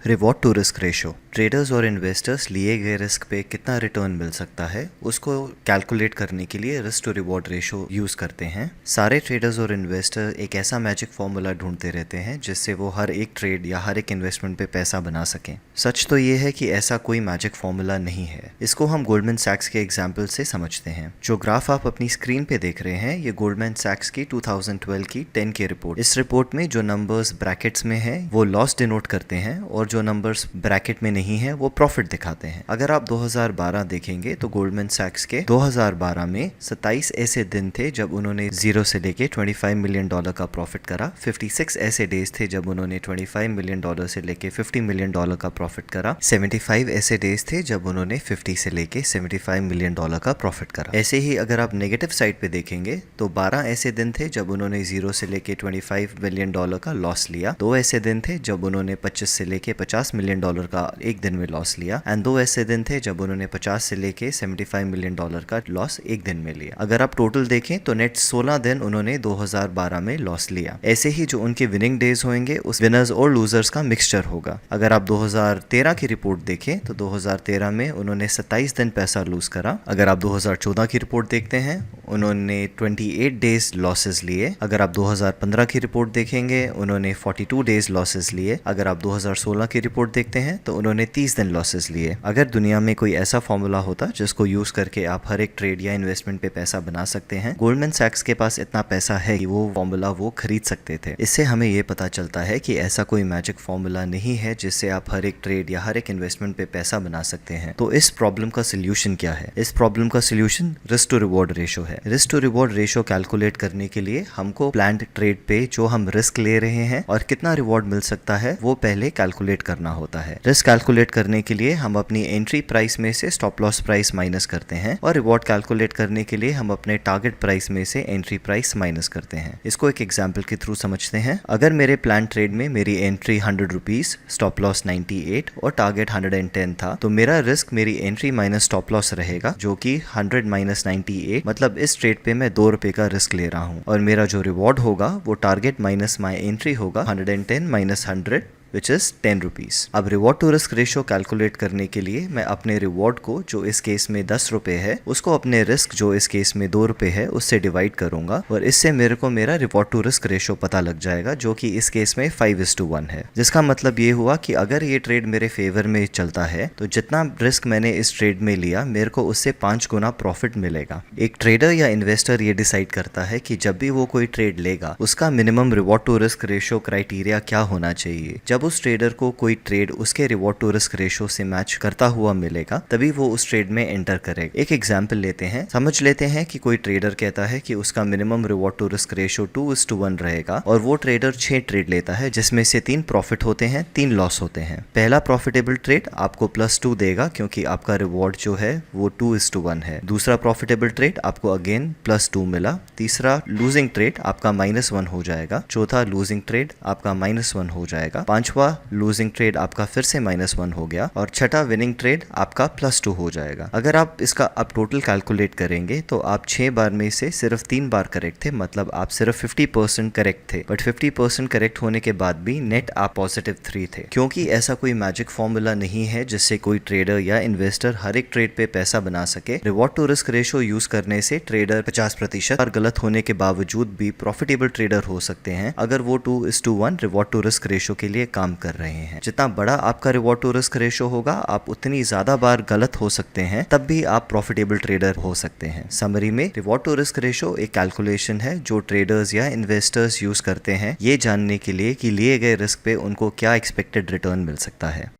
Reward to risk ratio traders और investors लिए गए रिस्क पे कितना रिटर्न मिल सकता है उसको कैलकुलेट करने के लिए risk to reward ratio use करते हैं। सारे ट्रेडर्स और इन्वेस्टर एक ऐसा मैजिक फॉर्मूला ढूंढते रहते हैं जिससे वो हर एक ट्रेड या हर एक इन्वेस्टमेंट पे पैसा बना सकें। सच तो ये है कि ऐसा कोई मैजिक फॉर्मूला नहीं है। इसको हम गोल्डमैन सैक्स के एग्जाम्पल से समझते हैं। जो ग्राफ आप अपनी स्क्रीन पे देख रहे हैं ये गोल्डमैन सैक्स की 2012 की 10 की रिपोर्ट। इस रिपोर्ट में जो नंबर्स ब्रैकेट्स में है वो लॉस डिनोट करते हैं और जो नंबर्स ब्रैकेट में नहीं है वो प्रॉफिट दिखाते हैं। अगर आप 2012 देखेंगे तो गोल्डमैन सैक्स के 2012 में 27 ऐसे दिन थे जब उन्होंने जीरो से लेके $25 मिलियन का प्रॉफिट करा। 56 ऐसे डेज थे जब उन्होंने $25 मिलियन से लेके $50 मिलियन का प्रॉफिट करा। 75 ऐसे डेज थे जब उन्होंने 50 से लेके $75 मिलियन का प्रॉफिट करा। ऐसे ही अगर आप नेगेटिव साइड पे देखेंगे तो 12 ऐसे दिन थे जब उन्होंने जीरो से लेके $25 मिलियन का लॉस लिया। 2 ऐसे दिन थे जब उन्होंने 25 से लेके $50 मिलियन का एक दिन में लॉस लिया एंड 2 ऐसे दिन थे जब उन्होंने 50 से लेके $75 मिलियन का लॉस एक दिन में लिया। अगर आप टोटल देखें तो नेट 16 दिन उन्होंने 2012 में लॉस लिया। ऐसे ही जो उनके विनिंग डेज होंगे उस विनर्स और लूजर्स का मिक्सचर होगा। अगर आप 2013 की रिपोर्ट देखें तो 2013 में उन्होंने 27 दिन पैसा लूज करा। अगर आप 2014 की रिपोर्ट देखते हैं उन्होंने 28 डेज लॉसेस लिए। अगर आप 2015 की रिपोर्ट देखेंगे उन्होंने 42 डेज लॉसेस लिए। अगर आप 2016 की रिपोर्ट देखते हैं तो उन्होंने 30 दिन लॉसेस लिए। अगर दुनिया में कोई ऐसा फॉर्मूला होता जिसको यूज करके आप हर एक ट्रेड या इन्वेस्टमेंट पे पैसा बना सकते हैं, गोल्डमैन सैक्स के पास इतना पैसा है कि वो फॉर्मूला वो खरीद सकते थे। इससे हमें ये पता चलता है कि ऐसा कोई मैजिक फॉर्मूला नहीं है जिससे आप हर एक ट्रेड या हर एक इन्वेस्टमेंट पे पैसा बना सकते हैं। तो इस प्रॉब्लम का सोल्यूशन क्या है? इस प्रॉब्लम का solution risk to reward ratio है। Risk to reward ratio calculate करने के लिए हमको प्लान्ड ट्रेड पे जो हम रिस्क ले रहे हैं और कितना रिवॉर्ड मिल सकता है वो पहले कैलकुलेट करना होता है। रिस्क कैलकुलेट करने के लिए हम अपनी एंट्री प्राइस में से स्टॉप लॉस प्राइस माइनस करते हैं और रिवॉर्ड कैलकुलेट करने के लिए हम अपने टारगेट प्राइस में से एंट्री प्राइस माइनस करते हैं। इसको एक एग्जांपल के थ्रू समझते हैं। अगर मेरे प्लान ट्रेड में मेरी एंट्री 100 रुपीज, स्टॉप लॉस 98 और टारगेट 110 था तो मेरा रिस्क मेरी एंट्री माइनस स्टॉप लॉस रहेगा जो कि 100 माइनस 98, मतलब इस ट्रेड पे मैं 2 रुपए का रिस्क ले रहा हूँ और मेरा जो रिवॉर्ड होगा वो टारगेट माइनस माई एंट्री होगा 110 माइनस 100 विच इज 10 रुपीज। अब reward to risk ratio calculate करने के लिए मैं अपने रिवॉर्ड को जो इस केस में 10 रुपए है उसको अपने रिस्क जो इस केस में 2 रुपए है उससे डिवाइड करूंगा और इससे मेरे को मेरा रिवॉर्ड टू रिस्क रेशो पता लग जाएगा जो कि इस केस में 5:1 है। जिसका मतलब ये हुआ कि अगर ये ट्रेड मेरे फेवर में चलता है तो जितना रिस्क मैंने इस ट्रेड में लिया मेरे को उससे 5 गुना प्रॉफिट मिलेगा। एक ट्रेडर या इन्वेस्टर ये डिसाइड करता है कि जब भी वो कोई ट्रेड लेगा उसका minimum reward to risk ratio criteria क्या होना चाहिए। जब उस ट्रेडर को कोई ट्रेड उसके रिवॉर्ड टू रिस्क रेशो से मैच करता हुआ मिलेगा तभी वो उस ट्रेड में एंटर करेगा। एक एग्जांपल लेते हैं। समझ लेते हैं कि कोई ट्रेडर कहता है कि उसका minimum reward to risk ratio 2:1 रहेगा और वो ट्रेडर 6 ट्रेड लेता है जिसमें से 3 प्रॉफिट होते हैं, 3 लॉस होते हैं। पहला प्रॉफिटेबल ट्रेड आपको +2 देगा क्योंकि आपका रिवॉर्ड जो है वो 2:1 है। दूसरा प्रॉफिटेबल ट्रेड आपको अगेन +2 मिला। तीसरा लूजिंग ट्रेड आपका -1 हो जाएगा। चौथा लूजिंग ट्रेड आपका -1 हो जाएगा। पांचवा लूजिंग ट्रेड आपका फिर से -1 हो गया और छठा विनिंग ट्रेड आपका +2 हो जाएगा। अगर आप इसका अब टोटल कैलकुलेट करेंगे तो आप 6 बार में से सिर्फ 3 बार करेक्ट थे, मतलब आप सिर्फ 50% करेक्ट थे। बट 50% करेक्ट होने के बाद भी नेट आप +3 थे। क्योंकि ऐसा कोई मैजिक फॉर्मूला नहीं है जिससे कोई ट्रेडर या इन्वेस्टर हर एक ट्रेड पे पैसा बना सके। Reward to risk ratio use करने से ट्रेडर 50% बार गलत होने के बावजूद भी प्रॉफिटेबल ट्रेडर हो सकते हैं अगर वो 2:1 रिवॉर्ड टू रिस्क रेशो के लिए काम कर रहे हैं। जितना बड़ा आपका रिवॉर्ड टू रिस्क रेशो होगा आप उतनी ज्यादा बार गलत हो सकते हैं, तब भी आप प्रॉफिटेबल ट्रेडर हो सकते हैं। समरी में रिवॉर्ड टू रिस्क रेशो एक कैलकुलेशन है जो ट्रेडर्स या इन्वेस्टर्स यूज करते हैं ये जानने के लिए कि लिए गए रिस्क पे उनको क्या एक्सपेक्टेड रिटर्न मिल सकता है।